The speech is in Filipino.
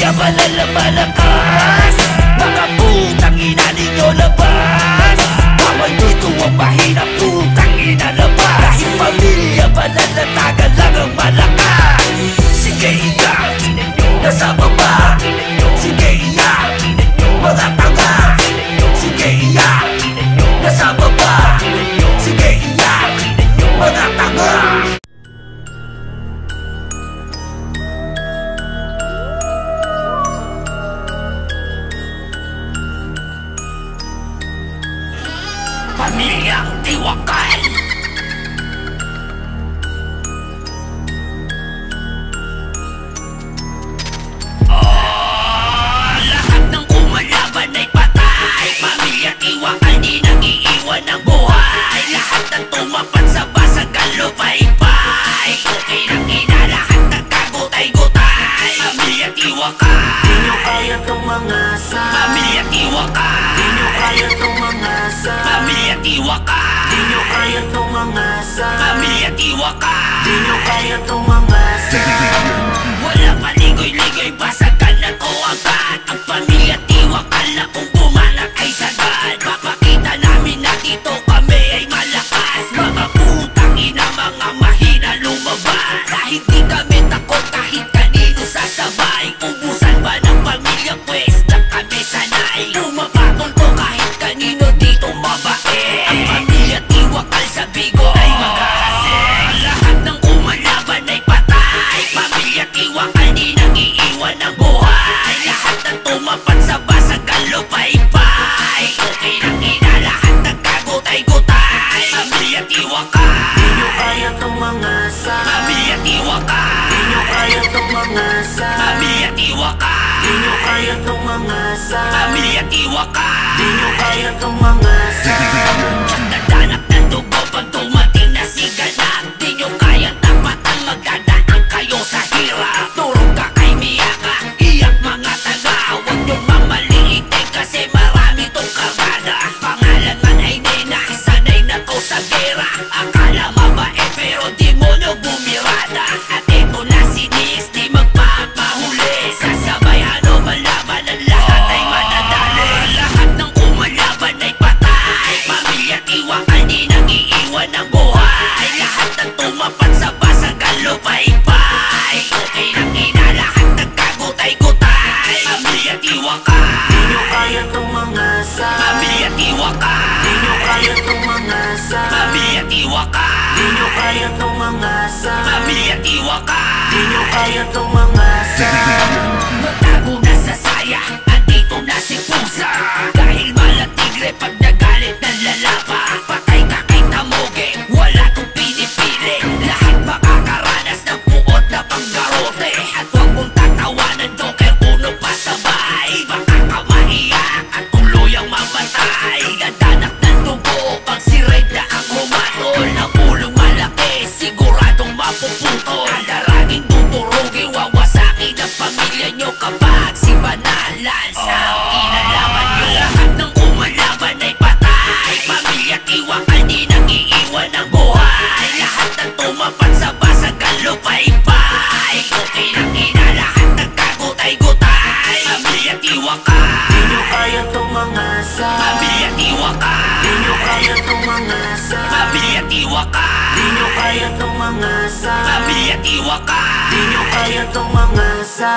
pamilya malalabalakas. Mga putang ina ninyo labas. Bawal dito ang mahirap, putang ina labas. Kahit pamilya malalatagan lang ang malakas. Sige ina, nasa baba. Sige ina, mga tanga. Sige ina, nasa baba. Sige ina, mga tanga. Pamilyang Tiwakal. Lahat ng kumalaban ay patay. Pamilyang Tiwakal di nag-iiwan ng buhay. Lahat ng tumapat sa basag kalupay-pay. Okay lang ina, lahat nagkagutay-gutay. Pamilyang Tiwakal. Di nyo kaya tumangasa. Pamilyang Tiwakal. Di nyo kaya tumangasa. Pamilyang Tiwakal. Di nyo kaya tumangasa. Pamilyang Tiwakal. Di nyo kaya tumangasa. Wala paligoy-ligoy, basagan na to agad. Ang Pamilyang Tiwakal na kung pumanak ay sagad. Papakita namin na dito kami ay malakas. Mga putang ina, mga mahina lumabas. Kahit di kami takot, kahit kanino sasabay. Ubusan ba ng pamilya, pwes na kami sanay. Lumapatol to kahit kanino dito mabait. Ang Pamilyang Tiwakal sa Bigo ay maghahasil. Lahat ng kumalaban ay patay. Pamilyang Tiwakal di nag-iiwan ng buhay. Lahat ng tumapat sa basag kalupay-pay. Okay lang ina, lahat nagkagutay-gutay. Pamilyang Tiwakal. Di nyo kaya tumangasa. Pamilyang Tiwakal. Di nyo kaya tumangasa. Pamilyang Tiwakal. Di nyo kaya tumangasa. Pamilyang Tiwakal. Di nyo kaya tumangasa. Nagdanak ng dugo pag dumating na si ganap. Di nyo kaya tapatan, magdadaan kayo sa hirap. Turog ka kay Miyaka, iyak mga taga. Huwag nyo mamaliitin kasi marami tong kabada. Pangalan man ay Nena, sanay na to sa gera. Akala mabait pero di mo nyo bumirada. At ito na si Nix, di magpapahuli. Sasabay ano malaban, ang lahat ay madadali. Lahat ng kumalaban ay patay. Pamilyang Tiwakal di nag-iiwan ng buhay. Lahat ng tumapat sa basag kalupay-pay. Okay lang ina, lahat nagkagutay-gutay. Pamilyang Tiwakal. Di nyo kaya tumangasa. Pamilyang Tiwakal. Di nyo kaya tumangasa. Pamilyang Tiwakal. Di nyo kaya tumangasa. Pamilyang Tiwakal. Di nyo kaya tumangasa. Nagtago na sa saya, andito na si Pusa. Dahil malang tigre pag nagalit ng lalapa. Patay ka kay Tamoge, wala kong pinipili. Lahat makakaranas ng puot na panggarote. At huwag mong tatawanan, Joker, uno pa sabay. Baka ka maiyak at tuluyang mamatay. Nadanak ng dugo pag si Red na ang humatol. Ang ulong malaki, siguradong mapuputol. Daraging tuturugi, wawasakin ang pamilya nyo kapag si Banalan sa kinalaman nyo. Lahat ng kumalaban ay patay. Pamilyang Tiwakal di nag-iiwan ng buhay. Lahat ng tumapat sa basag kalupay-pay. Okay lang ina, lahat nagkagutay-gutay. Pamilyang Tiwakal. Di nyo kaya tumangasa. Pamilyang Tiwakal. Di nyo kaya tumangasa. Pamilyang Tiwakal. Di nyo kaya tumangasa. Pamilyang Tiwakal. Di nyo kaya tumangasa.